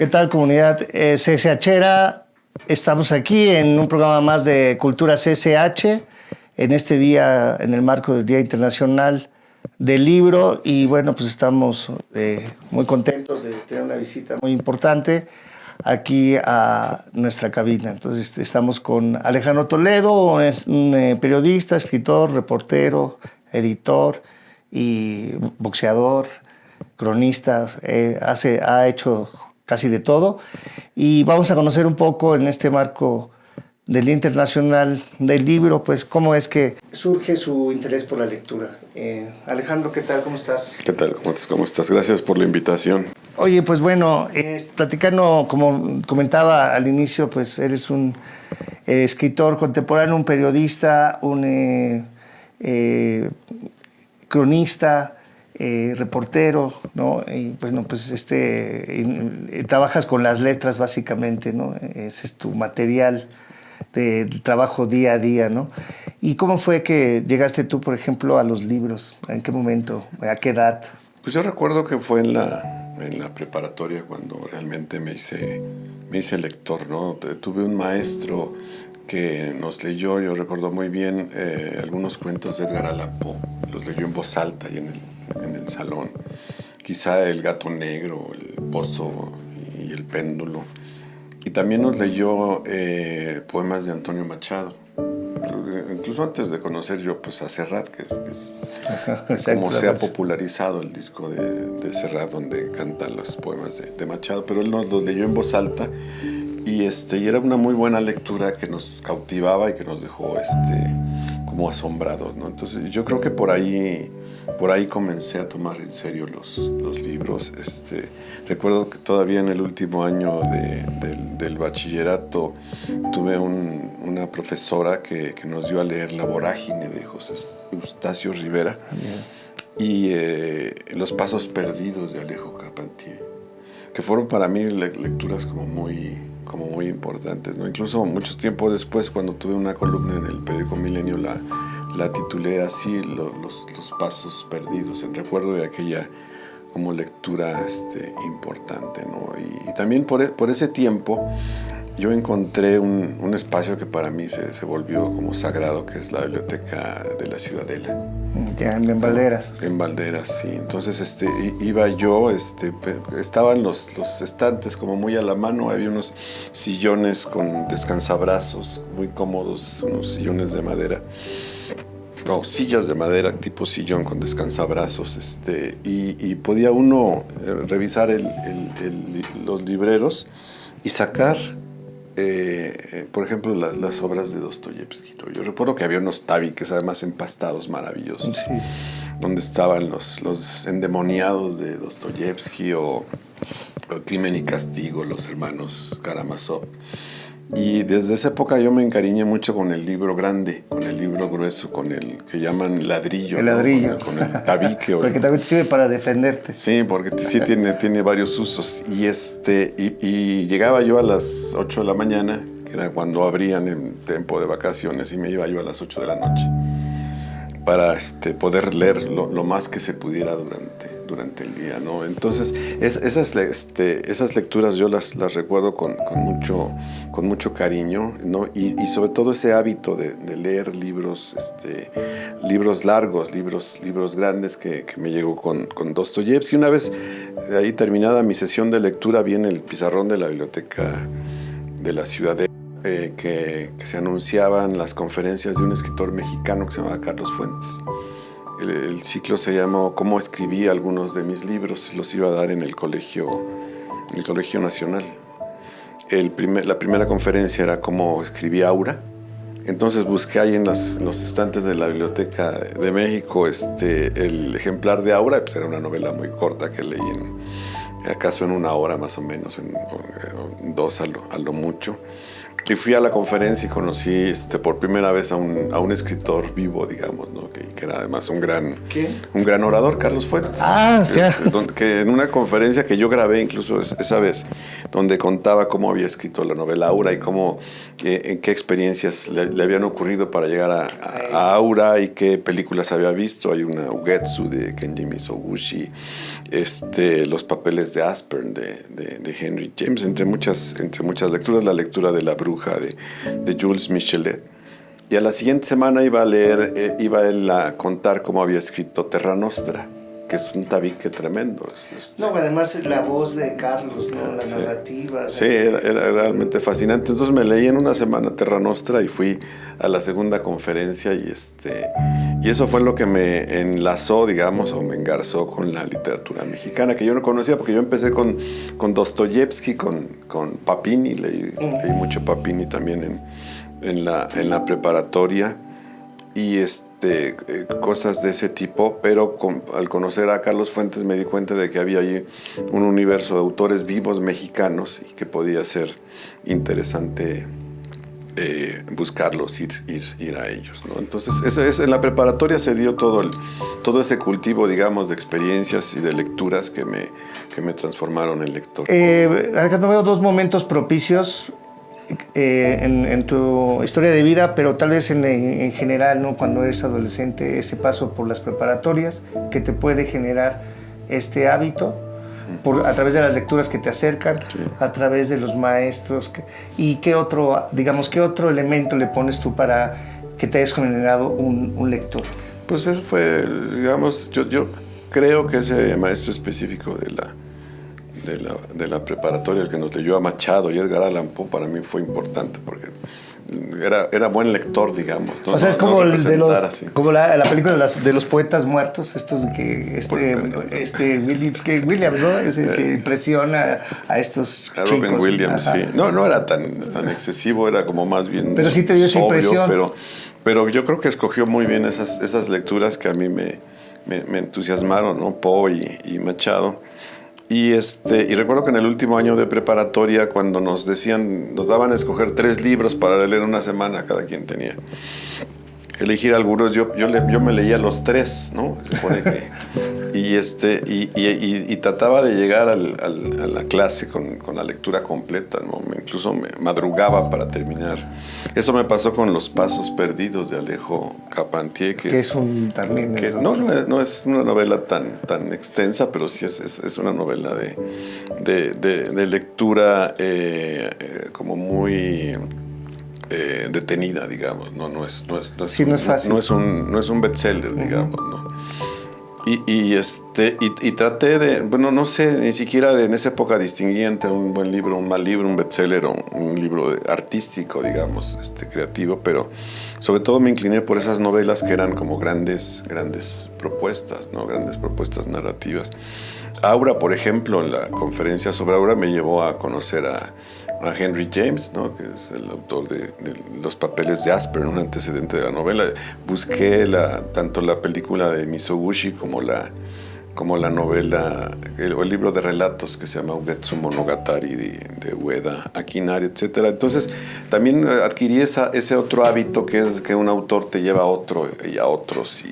¿Qué tal, comunidad CSHera? Estamos aquí en un programa más de Cultura CSH, en este día, en el marco del Día Internacional del Libro, y bueno, pues estamos muy contentos de tener una visita muy importante aquí a nuestra cabina. Entonces estamos con Alejandro Toledo, es un periodista, escritor, reportero, editor y boxeador, cronista, ha hecho casi de todo, y vamos a conocer un poco en este marco del Día Internacional del Libro, pues cómo es que surge su interés por la lectura. Alejandro, ¿qué tal? ¿Cómo estás? ¿Qué tal? ¿Cómo estás? Gracias por la invitación. Oye, pues bueno, platicando, como comentaba al inicio, pues eres un escritor contemporáneo, un periodista, un cronista, reportero, ¿no? Y bueno, pues trabajas con las letras básicamente, ¿no? Ese es tu material de trabajo día a día, ¿no? ¿Y cómo fue que llegaste tú, por ejemplo, a los libros? ¿En qué momento? ¿A qué edad? Pues yo recuerdo que fue en la preparatoria cuando realmente me hice lector, ¿no? Tuve un maestro que nos leyó, yo recuerdo muy bien, algunos cuentos de Edgar Allan Poe. Los leyó en voz alta y en el salón. Quizá El gato negro, El pozo y El péndulo. Y también nos leyó poemas de Antonio Machado. Incluso antes de conocer yo pues a Serrat, que es como se ha popularizado el disco de Serrat, donde cantan los poemas de Machado, pero él nos los leyó en voz alta y era una muy buena lectura que nos cautivaba y que nos dejó como asombrados, ¿no? Entonces yo creo que por ahí comencé a tomar en serio los libros. Recuerdo que todavía en el último año del bachillerato tuve una profesora que nos dio a leer La vorágine de José Eustacio Rivera y Los pasos perdidos de Alejo Carpentier, que fueron para mí lecturas como muy importantes, ¿no? Incluso mucho tiempo después, cuando tuve una columna en el periódico Milenio, la titulé así, los pasos perdidos, en recuerdo de aquella como lectura importante, ¿no? Y también por ese tiempo yo encontré un espacio que para mí se volvió como sagrado, que es la biblioteca de la Ciudadela. Ya, en Valderas. En Valderas, sí. Entonces iba yo, estaban los estantes como muy a la mano, había unos sillones con descansabrazos muy cómodos, unos sillones de madera, o sillas de madera tipo sillón con descansabrazos, y podía uno revisar los libreros y sacar, por ejemplo, las obras de Dostoyevsky. Yo recuerdo que había unos tabiques, además empastados, maravillosos, sí, donde estaban los endemoniados de Dostoyevsky o Crimen y Castigo, los hermanos Karamazov. Y desde esa época yo me encariñé mucho con el libro grande, con el libro grueso, con el que llaman ladrillo. El ladrillo. ¿No? Con el tabique. Porque también sirve para defenderte. Sí, porque sí tiene varios usos. Y llegaba yo a las 8 de la mañana, que era cuando abrían en tiempo de vacaciones, y me iba yo a las 8 de la noche para poder leer lo más que se pudiera durante el día, ¿no? Entonces esas lecturas yo las recuerdo con mucho cariño, ¿no? Y sobre todo ese hábito de leer libros largos, libros grandes que me llegó con Dostoyevsky. Una vez ahí terminada mi sesión de lectura, vi en el pizarrón de la biblioteca de la Ciudadela que se anunciaban las conferencias de un escritor mexicano que se llamaba Carlos Fuentes. El ciclo se llamó Cómo escribí algunos de mis libros. Los iba a dar en el Colegio Nacional. La primera conferencia era Cómo escribí Aura. Entonces busqué ahí en los estantes de la Biblioteca de México el ejemplar de Aura. Pues era una novela muy corta que leí acaso en una hora más o menos, en 2 a lo mucho. Y fui a la conferencia y conocí por primera vez a un escritor vivo, digamos, ¿no? Que era además un gran orador, Carlos Fuentes. Ah, ya. Que en una conferencia que yo grabé incluso esa vez, donde contaba cómo había escrito la novela Aura y en qué experiencias le habían ocurrido para llegar a Aura y qué películas había visto. Hay una Ugetsu de Kenji Mizoguchi, los papeles de Aspern de Henry James, entre muchas lecturas, la lectura de La bruja de Jules Michelet. Y a la siguiente semana iba él a contar cómo había escrito Terra Nostra, que es un tabique tremendo. No, además la voz de Carlos, ¿no? Las narrativas. Sí, era realmente fascinante. Entonces me leí en una semana Terra Nostra y fui a la segunda conferencia y eso fue lo que me enlazó, digamos, o me engarzó con la literatura mexicana, que yo no conocía porque yo empecé con Dostoyevsky, con Papini, leí mucho Papini también en la preparatoria y cosas de ese tipo, pero al conocer a Carlos Fuentes me di cuenta de que había ahí un universo de autores vivos mexicanos y que podía ser interesante buscarlos, ir a ellos, ¿no? Entonces en la preparatoria se dio todo ese cultivo, digamos, de experiencias y de lecturas que me transformaron en lector. Alejandro, veo dos momentos propicios en tu historia de vida, pero tal vez en general, ¿no? Cuando eres adolescente, ese paso por las preparatorias que te puede generar este hábito a través de las lecturas que te acercan, sí, a través de los maestros. ¿Y qué otro elemento le pones tú para que te hayas generado un lector? Pues eso fue, digamos, yo creo que ese maestro específico de la preparatoria, el que nos leyó a Machado y Edgar Allan Poe, para mí fue importante porque era buen lector, digamos, ¿no? O sea, es como, como la película de los poetas muertos, estos que Williams, ¿no? Es el que impresiona a estos chicos. Robin Williams, sí. No era tan excesivo, era como más bien pero sí te dio esa impresión. Pero yo creo que escogió muy bien esas lecturas que a mí me entusiasmaron, ¿no? Poe y Machado. Y recuerdo que en el último año de preparatoria, cuando nos daban a escoger 3 libros para leer una semana, cada quien tenía elegir algunos, yo me leía los 3, ¿no? Y trataba de llegar a la clase con la lectura completa, ¿no? Incluso me madrugaba para terminar. Eso me pasó con Los pasos perdidos de Alejo Carpentier, que es también que no es una novela tan extensa, pero sí es una novela de lectura como muy detenida, digamos, no es fácil. No es un bestseller, digamos, ¿no? Y traté de, bueno, no sé, ni siquiera en esa época distinguía entre un buen libro, un mal libro, un bestseller o un libro artístico, digamos, creativo, pero sobre todo me incliné por esas novelas que eran como grandes propuestas, ¿no? Grandes propuestas narrativas. Aura, por ejemplo, en la conferencia sobre Aura me llevó a conocer a Henry James, ¿no? Que es el autor de Los papeles de Aspern, un antecedente de la novela. Busqué tanto la película de Mizoguchi como la novela, el libro de relatos que se llama Ugetsu Monogatari de Ueda Akinari, etc. Entonces también adquirí ese otro hábito que es que un autor te lleva a otro y a otros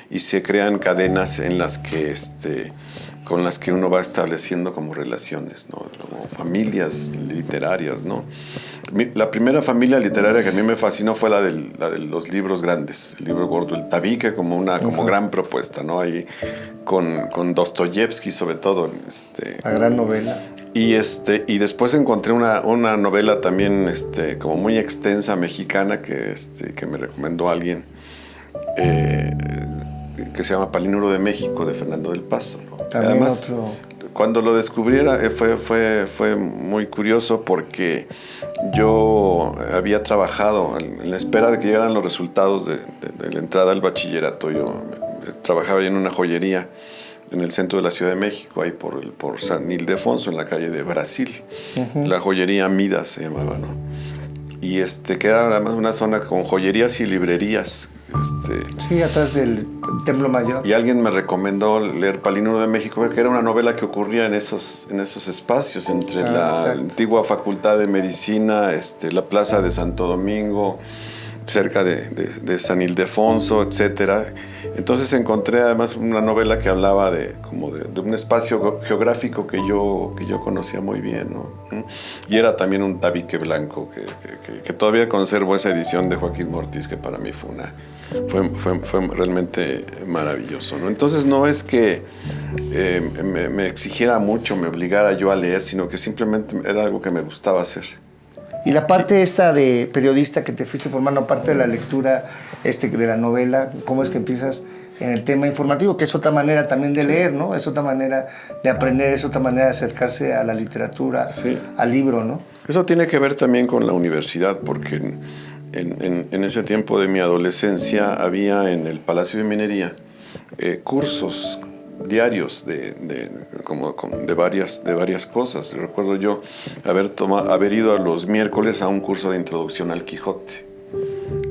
y se crean cadenas en las que con las que uno va estableciendo como relaciones, ¿no? Como familias literarias, ¿no? La primera familia literaria que a mí me fascinó fue la de los libros grandes, el libro gordo, el tabique como gran propuesta, ¿no? Ahí con Dostoyevsky sobre todo. La gran novela. Y después encontré una novela también como muy extensa mexicana que me recomendó alguien, que se llama Palinuro de México, de Fernando del Paso, ¿no? Además, cuando lo descubriera fue muy curioso porque yo había trabajado en la espera de que llegaran los resultados de la entrada al bachillerato. Yo trabajaba en una joyería en el centro de la Ciudad de México, ahí por San Ildefonso, en la calle de Brasil. La joyería Midas se llamaba, ¿no? Y que era además una zona con joyerías y librerías Sí, atrás del Templo Mayor. Y alguien me recomendó leer Palinuro de México, que era una novela que ocurría en esos espacios, entre la antigua Facultad de Medicina, la Plaza de Santo Domingo, cerca de San Ildefonso, etcétera. Entonces encontré además una novela que hablaba de un espacio geográfico que yo conocía muy bien, ¿no? Y era también un tabique blanco que todavía conservo esa edición de Joaquín Mortis, que para mí fue realmente maravilloso, ¿no? Entonces no es que me exigiera mucho, me obligara yo a leer, sino que simplemente era algo que me gustaba hacer. Y la parte esta de periodista que te fuiste formando, aparte de la lectura de la novela, ¿cómo es que empiezas en el tema informativo? Que es otra manera también de leer, ¿no? Es otra manera de aprender, es otra manera de acercarse a la literatura, al libro, ¿no? Eso tiene que ver también con la universidad, porque en ese tiempo de mi adolescencia había en el Palacio de Minería cursos diarios de varias cosas. Recuerdo yo haber ido a los miércoles a un curso de introducción al Quijote,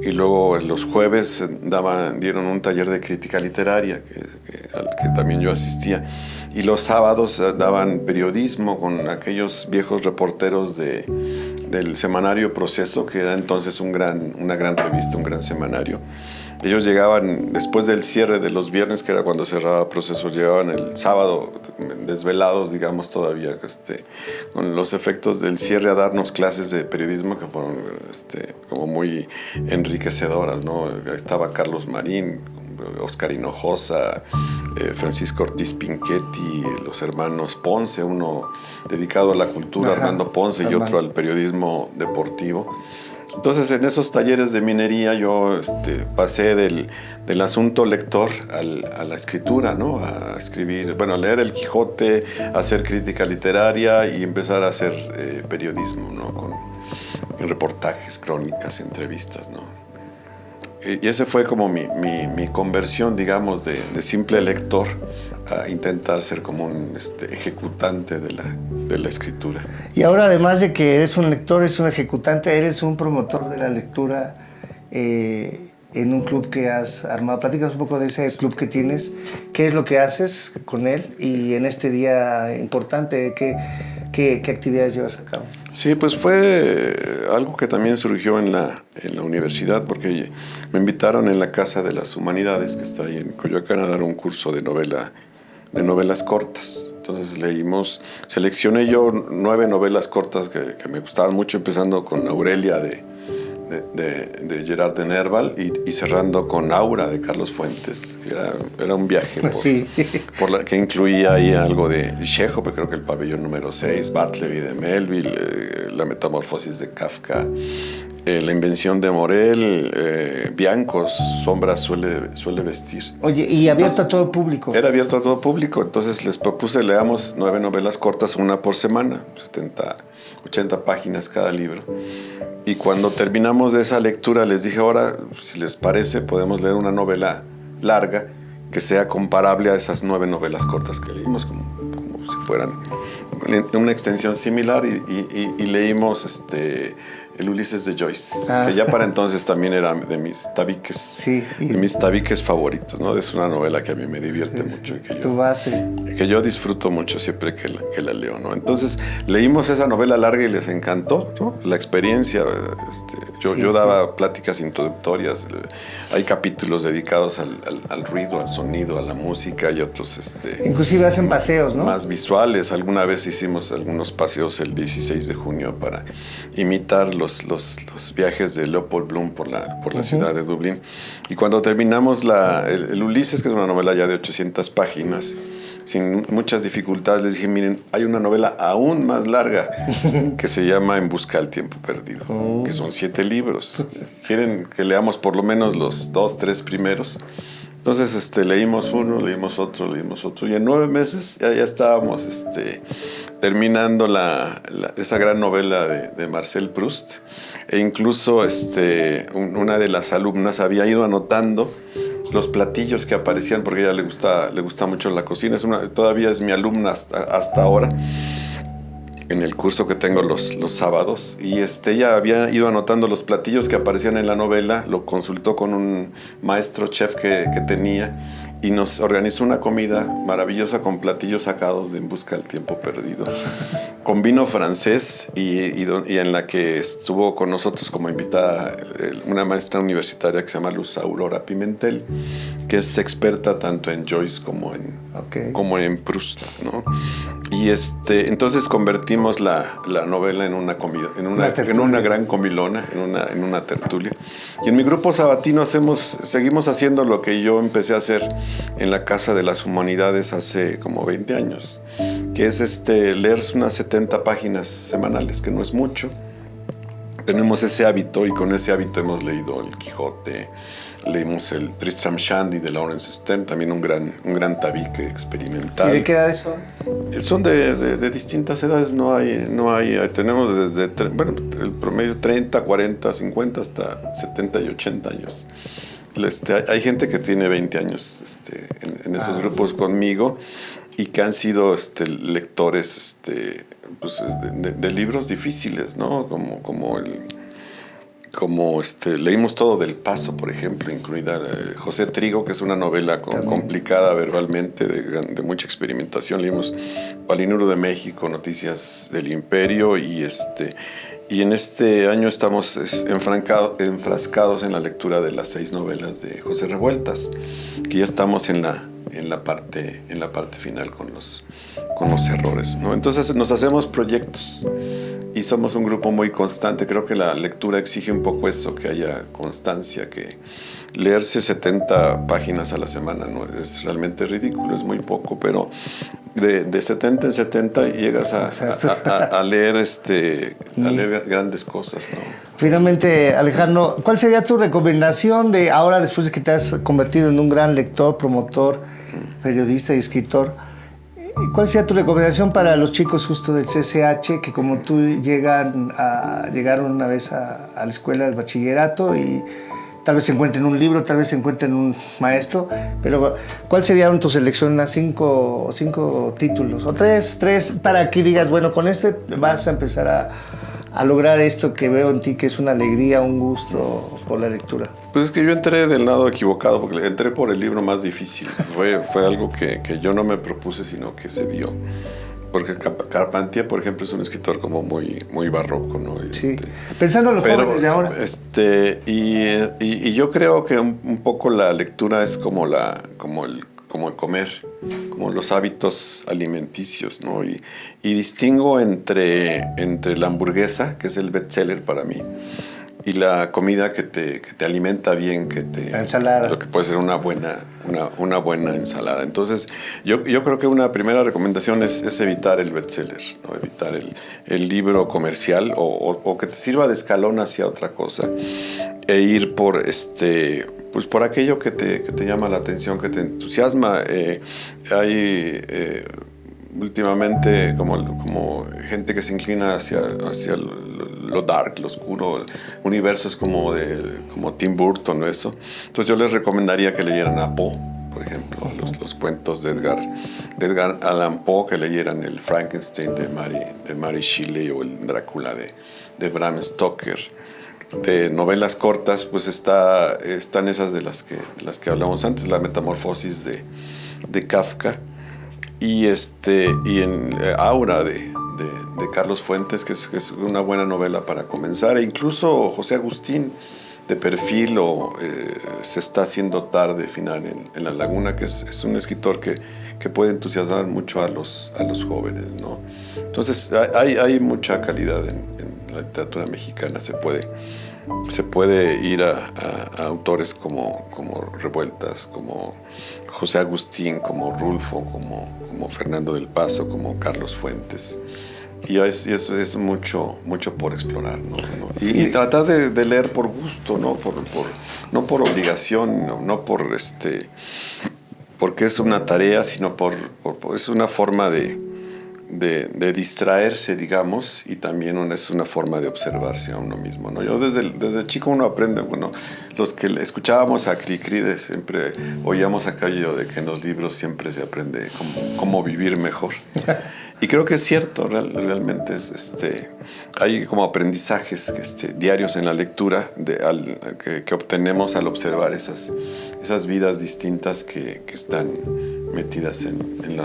y luego los jueves dieron un taller de crítica literaria al que también yo asistía, y los sábados daban periodismo con aquellos viejos reporteros del semanario Proceso, que era entonces una gran revista, un gran semanario. Ellos llegaban después del cierre de los viernes, que era cuando cerraba Proceso, llegaban el sábado desvelados, digamos, todavía con los efectos del cierre, a darnos clases de periodismo que fueron como muy enriquecedoras, ¿no? Estaba Carlos Marín, Óscar Hinojosa, Francisco Ortiz Pinchetti, los hermanos Ponce, uno dedicado a la cultura, Armando Ponce, y otro al periodismo deportivo. Entonces, en esos talleres de minería yo pasé del asunto lector a la escritura, ¿no? A escribir, bueno, a leer el Quijote, a hacer crítica literaria y empezar a hacer periodismo, ¿no? Con reportajes, crónicas, entrevistas, ¿no? Y ese fue como mi conversión, digamos, de simple lector a intentar ser como un ejecutante de la escritura. Y ahora, además de que eres un lector, eres un ejecutante, eres un promotor de la lectura en un club que has armado. Platícanos un poco de ese club que tienes, qué es lo que haces con él, y en este día importante, ¿qué actividades llevas a cabo? Sí, pues fue algo que también surgió en la universidad, porque me invitaron en la Casa de las Humanidades, que está ahí en Coyoacán, a dar un curso de novelas cortas. Entonces seleccioné yo 9 novelas cortas que me gustaban mucho, empezando con Aurelia de Gerard de Nerval y cerrando con Aura de Carlos Fuentes. Era un viaje que incluía ahí algo de Chekhov, creo que el pabellón número 6, Bartleby de Melville, la metamorfosis de Kafka, la invención de Morel, Biancos, sombras suele vestir. Oye, y abierto a todo público. Era abierto a todo público, entonces les propuse leamos 9 novelas cortas, una por semana, 80 páginas cada libro. Y cuando terminamos de esa lectura les dije, ahora, si les parece, podemos leer una novela larga que sea comparable a esas 9 novelas cortas que leímos, como si fueran una extensión similar, y leímos el Ulises de Joyce, que ya para entonces también era de mis tabiques favoritos, ¿no? Es una novela que a mí me divierte mucho y que yo disfruto mucho siempre que la leo, ¿no? Entonces leímos esa novela larga y les encantó, ¿no? La experiencia. Yo daba pláticas introductorias, hay capítulos dedicados al ruido, al sonido, a la música, y otros inclusive hacen paseos, ¿no? Más visuales. Alguna vez hicimos algunos paseos el 16 de junio para imitar los viajes de Leopold Bloom por la ciudad de Dublín. Y cuando terminamos el Ulises, que es una novela ya de 800 páginas, sin muchas dificultades, les dije, miren, hay una novela aún más larga que se llama En busca del tiempo perdido, que son 7 libros. ¿Quieren que leamos por lo menos los 2, 3 primeros? Entonces leímos uno, leímos otro, y en 9 meses ya estábamos terminando esa gran novela de Marcel Proust, e incluso una de las alumnas había ido anotando los platillos que aparecían, porque a ella le gusta mucho la cocina, todavía es mi alumna hasta ahora. en el curso que tengo los sábados, y ella había ido anotando los platillos que aparecían en la novela, lo consultó con un maestro chef que tenía, y nos organizó una comida maravillosa con platillos sacados de En busca del tiempo perdido, con vino francés, y en la que estuvo con nosotros como invitada una maestra universitaria que se llama Luz Aurora Pimentel, que es experta tanto en Joyce como en Proust, ¿no? Y entonces convertimos la novela en una comida, en una gran comilona, en una tertulia. Y en mi grupo sabatino seguimos haciendo lo que yo empecé a hacer en la Casa de las Humanidades hace como 20 años, que es leer unas 70 páginas semanales, que no es mucho. Tenemos ese hábito, y con ese hábito hemos leído El Quijote, leímos el Tristram Shandy de Lawrence Stern, también un gran tabique experimental. ¿Y de qué edades son? Son de distintas edades, tenemos desde, el promedio 30, 40, 50 hasta 70 y 80 años. Hay gente que tiene 20 años en esos grupos conmigo, y que han sido lectores pues, de libros difíciles, ¿no? Leímos todo del Paso, por ejemplo, incluida José Trigo, que es una novela complicada verbalmente, de mucha experimentación. Leímos Palinuro de México, Noticias del Imperio, y en este año estamos enfrascados en la lectura de las 6 novelas de José Revueltas, que ya estamos en la parte final con los errores, ¿no? Entonces nos hacemos proyectos y somos un grupo muy constante. Creo que la lectura exige un poco eso, que haya constancia, que leerse 70 páginas a la semana no es realmente ridículo, es muy poco, pero de 70 en 70 llegas a leer grandes cosas, ¿no? Finalmente, Alejandro, ¿cuál sería tu recomendación de ahora, después de que te has convertido en un gran lector, promotor, periodista y escritor? ¿Cuál sería tu recomendación para los chicos justo del CCH que, como tú, llegaron una vez a la escuela del bachillerato y tal vez se encuentren un libro, tal vez se encuentren un maestro, pero ¿cuál sería tu selección? Unas 5 títulos o tres para que digas, bueno, con vas a empezar a lograr esto que veo en ti, que es una alegría, un gusto por la lectura? Pues es que yo entré del lado equivocado, porque entré por el libro más difícil. Fue algo que yo no me propuse, sino que se dio. Porque Carpentier, por ejemplo, es un escritor como muy barroco, ¿no? Sí. Pensando en los jóvenes de ahora. Y yo creo que un poco la lectura es como el comer, como los hábitos alimenticios, ¿no? Y distingo entre la hamburguesa, que es el bestseller para mí, y la comida que te alimenta bien, la ensalada. Lo que puede ser una buena ensalada. Entonces, yo creo que una primera recomendación es evitar el bestseller, ¿no? Evitar el libro comercial o que te sirva de escalón hacia otra cosa, e ir por pues por aquello que te llama la atención, que te entusiasma. Hay últimamente como gente que se inclina hacia lo dark, lo oscuro, universos como Tim Burton o eso. Entonces yo les recomendaría que leyeran a Poe, por ejemplo, los cuentos de Edgar Allan Poe, que leyeran el Frankenstein de Mary Shelley o el Drácula de Bram Stoker. De novelas cortas, pues están esas de las que hablamos antes, La Metamorfosis de Kafka, y en Aura de Carlos Fuentes, que es una buena novela para comenzar, e incluso José Agustín, de perfil, o Se está haciendo tarde, final en La Laguna, que es un escritor que puede entusiasmar mucho a los jóvenes, ¿no? Entonces hay mucha calidad en la literatura mexicana. Se puede ir a autores como Revueltas, como José Agustín, como Rulfo, como Fernando del Paso, como Carlos Fuentes. Y eso es mucho por explorar, ¿no? Y tratar de leer por gusto, no por obligación, no porque es una tarea, sino es una forma de de distraerse, digamos, y también es una forma de observarse a uno mismo, ¿no? Yo desde chico uno aprende, bueno, los que escuchábamos a Cricri siempre oíamos aquello de que en los libros siempre se aprende cómo vivir mejor. Y creo que es cierto, realmente hay como aprendizajes diarios en la lectura que obtenemos al observar esas vidas distintas que están metidas en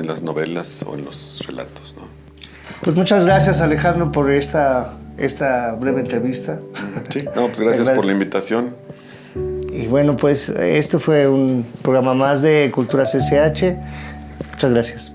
las novelas o en los relatos, ¿no? Pues muchas gracias, Alejandro, por esta breve entrevista. Sí, pues gracias por la invitación. Y bueno, pues esto fue un programa más de Cultura CCH. Muchas gracias.